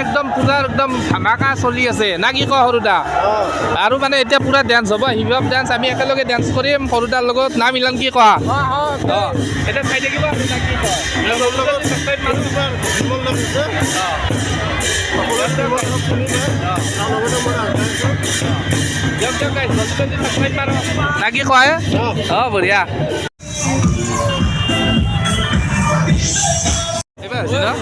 একদম পুৰা একদম ধামাকা চলি আছে না কি কয় সৰুদা আৰু মানে এতিয়া পুৰা ডেন্স হ'ব হিপ হপ ডেন্স আমি একেলগে ডেন্স কৰিম সৰুদাৰ লগত না মিলন কি কোৱা এতিয়া চাই থাকিব না কি কয় না কি কয় বঢ়িয়া এবার আছে না